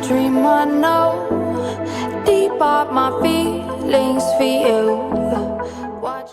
dream I know, deep up my feelings for you. Watch.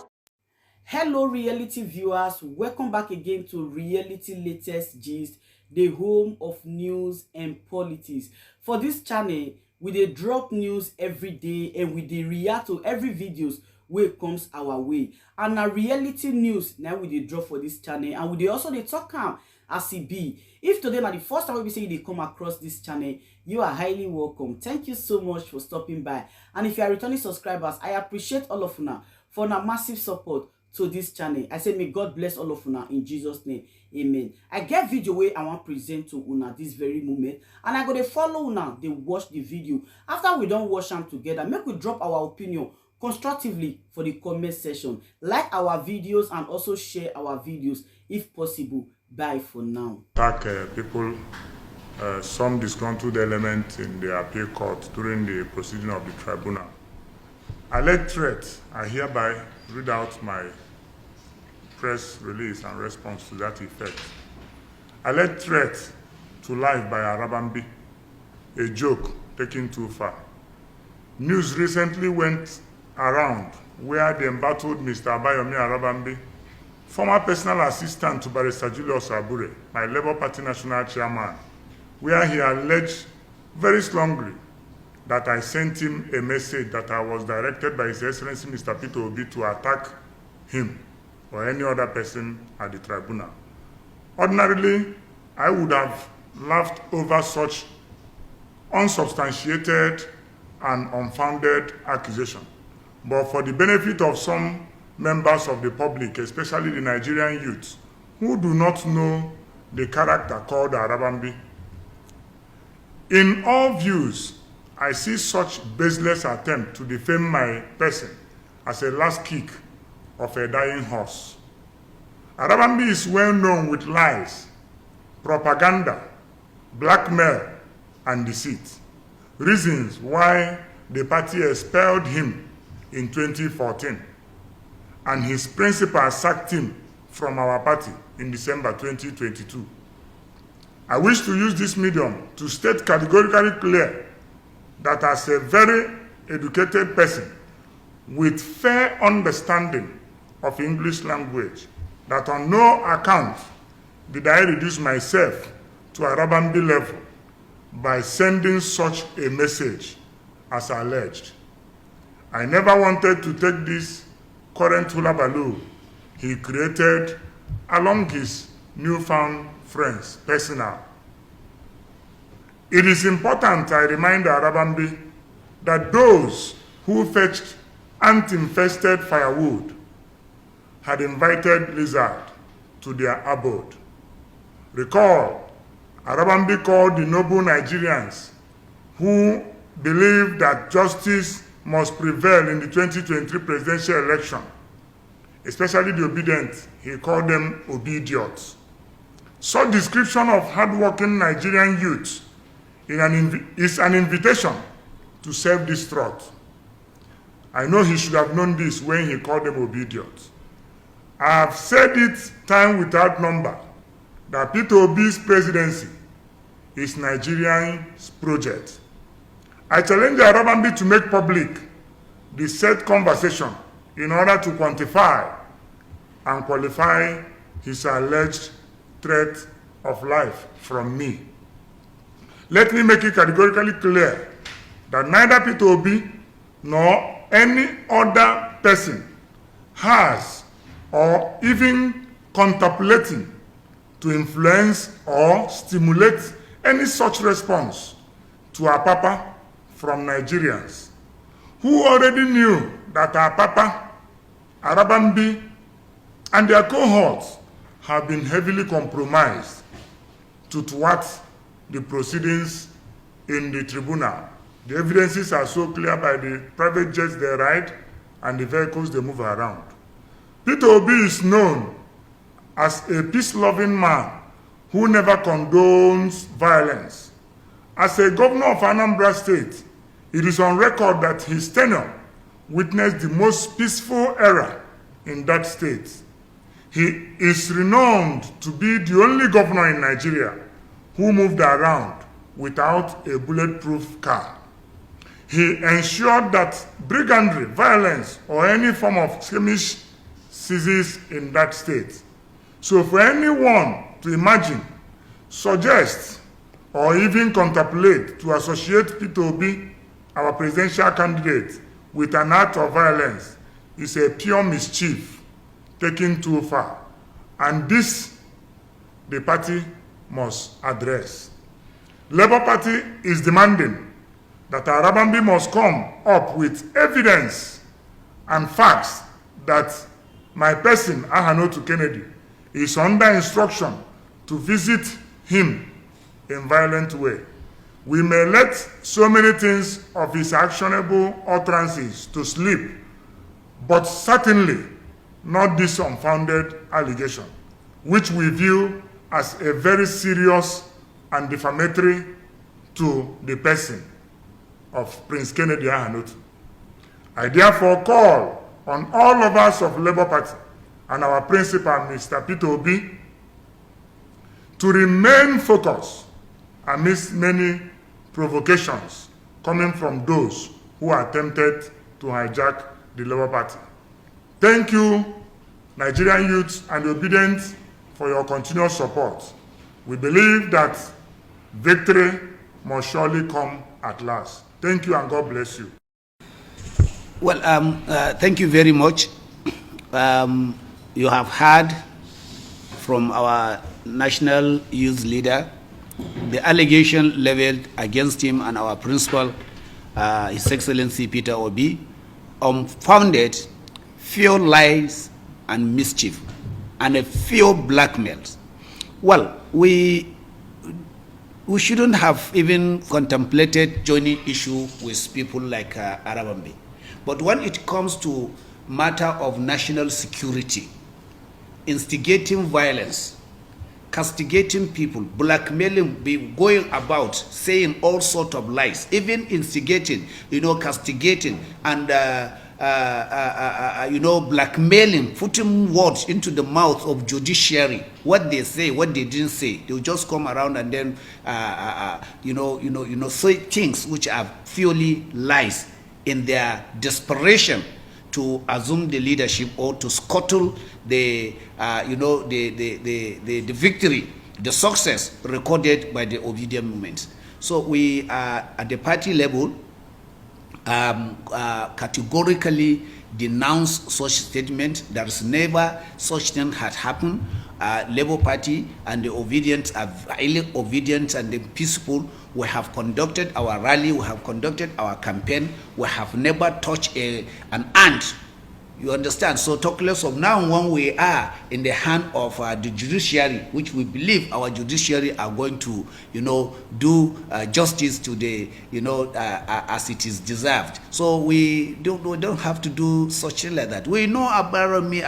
Hello reality viewers, welcome back again to Reality Latest Gist, the home of news and politics. For this channel, we dey drop news every day and we dey react to every videos wey comes our way. And na reality news now we dey drop for this channel, and we dey also dey talk am as e be. If today na the first time we say you dey come across this channel, you are highly welcome. Thank you so much for stopping by. And if you are returning subscribers, I appreciate all of una for una massive support to this channel. I say may God bless all of una in Jesus name. Amen. I get video wey I want present to una this very moment, and I go dey follow una dey watch the video. After we don watch am together, make we drop our opinion constructively for the comment section. Like our videos and also share our videos if possible. Bye for now. People, some disgruntled elements in the appeal court during the proceeding of the tribunal. Alleged threats, I hereby read out my press release and response to that effect. Alleged threat to life by Arabambi, a joke taken too far. News recently went around where they embattled Mr. Abayomi Arabambi, former personal assistant to Barrister Julius Abure, my Labour Party national chairman, where he alleged very strongly that I sent him a message that I was directed by His Excellency Mr. Peter Obi to attack him or any other person at the tribunal. Ordinarily, I would have laughed over such unsubstantiated and unfounded accusation. But for the benefit of some members of the public, especially the Nigerian youth, who do not know the character called Arabambi, in all views, I see such baseless attempt to defame my person as a last kick of a dying horse. Arabambi is well known with lies, propaganda, blackmail, and deceit. Reasons why the party expelled him in 2014, and his principal sacked him from our party in December 2022. I wish to use this medium to state categorically clear that as a very educated person with fair understanding of English language, that on no account did I reduce myself to Arabambi level by sending such a message as alleged. I never wanted to take this current hullabaloo he created along his newfound friends personal. It is important I remind Arabambi that those who fetched ant-infested firewood had invited lizard to their abode. Recall, Arabambi called the noble Nigerians who believe that justice must prevail in the 2023 presidential election, especially the obedient. He called them obediots. Such description of hardworking Nigerian youth is an invitation to self-destruct. I know he should have known this when he called them obediots. I have said it time without number that Peter Obi's presidency is Nigerian's project. I challenge Arabambi to make public the said conversation in order to quantify and qualify his alleged threat of life from me. Let me make it categorically clear that neither Peter Obi nor any other person has or even contemplating to influence or stimulate any such response to our papa from Nigerians who already knew that our papa, Arabambi, and their cohorts have been heavily compromised to thwart the proceedings in the tribunal. The evidences are so clear by the private jets they ride and the vehicles they move around. Peter Obi is known as a peace-loving man who never condones violence. As a governor of Anambra State, it is on record that his tenure witnessed the most peaceful era in that state. He is renowned to be the only governor in Nigeria who moved around without a bulletproof car. He ensured that brigandry, violence, or any form of skirmish ceases in that state. So for anyone to imagine, suggest, or even contemplate to associate Peter Obi, our presidential candidate, with an act of violence is a pure mischief taken too far. And this, the party must address. Labour Party is demanding that Arabambi must come up with evidence and facts that my person, Ahanotu Kennedy, is under instruction to visit him in violent way. We may let so many things of his actionable utterances to sleep, but certainly not this unfounded allegation, which we view as a very serious and defamatory to the person of Prince Kennedy Ahanotu. I therefore call on all of us of Labour Party and our principal, Mr. Peter Obi, to remain focused amidst many provocations coming from those who are tempted to hijack the Labour Party. Thank you, Nigerian youths and obedience, for your continuous support. We believe that victory must surely come at last. Thank you and God bless you. Well, thank you very much. You have heard from our national youth leader the allegation leveled against him and our principal, His Excellency Peter Obi, unfounded, few lies and mischief, and a few blackmails. Well, we shouldn't have even contemplated joining issue with people like Arabambi. But when it comes to matter of national security, instigating violence, castigating people, blackmailing, going about saying all sorts of lies, even instigating, castigating and blackmailing, putting words into the mouth of judiciary, what they say, what they didn't say. They'll just come around and then, say things which are purely lies in their desperation to assume the leadership or to scuttle the victory, the success recorded by the Ovidian movement. So we at the party level categorically denounce such statement. There is never such thing had happened. Labour Party and the Ovidians are highly obedient and peaceful. We have conducted our rally, we have conducted our campaign, we have never touched an ant. You understand? So talk less of now when we are in the hand of the judiciary, which we believe our judiciary are going to, do justice to the, as it is deserved. So we don't have to do such thing like that. We know Arabambi,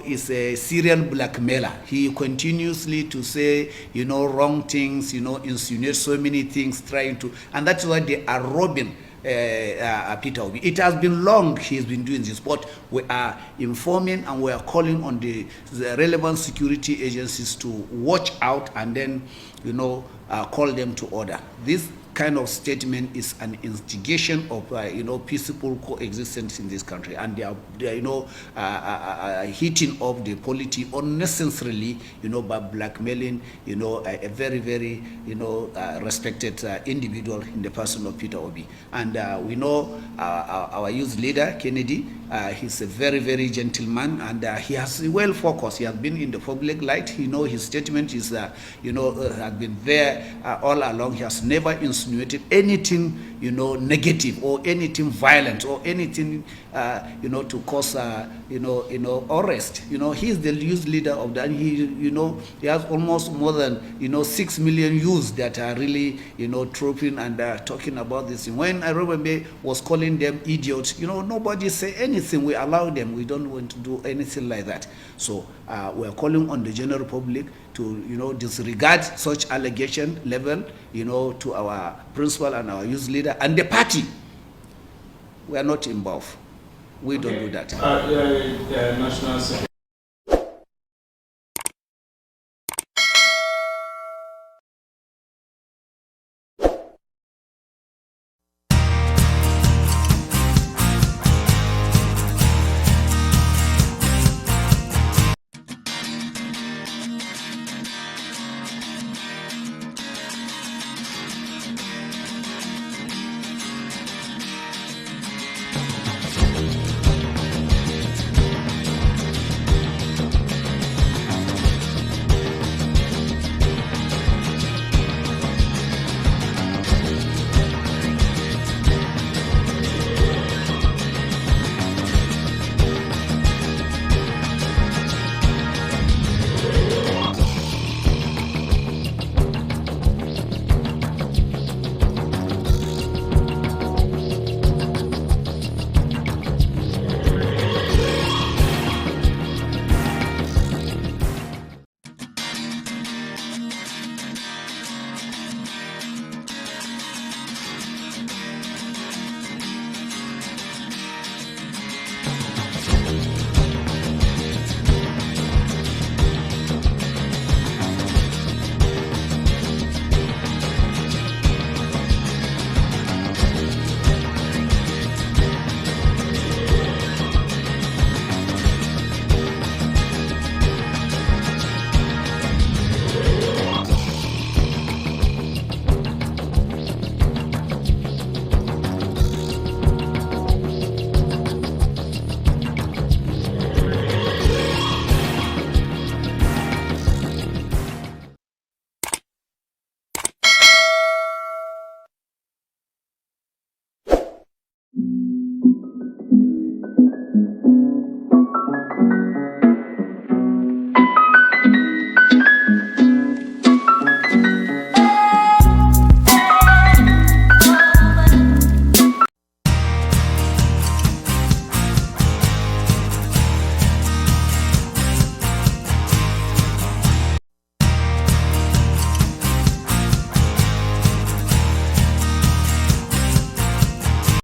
is a serial blackmailer. He continuously to say, wrong things, insinuate so many things, trying to, and that's why they are robbing Peter Obi. It has been long he's been doing this, but we are informing and we are calling on the relevant security agencies to watch out and then, call them to order. This kind of statement is an instigation of peaceful coexistence in this country, and they are heating up the polity unnecessarily, by blackmailing, a very, very, respected individual in the person of Peter Obi. And we know our youth leader Kennedy. He's a very, very gentleman, and he has well focused. He has been in the public light. His statement is, has been there all along. He has never insinuated anything, negative or anything violent or anything, to cause, arrest. He's the youth leader of that. He has almost more than, 6 million youths that are really, trooping and talking about this. When Arabambi was calling them idiots, nobody say anything. We allow them. We don't want to do anything like that. So we are calling on the general public to, disregard such allegation level, to our principal and our youth leader and the party. We are not involved. We don't do that. National Secretary.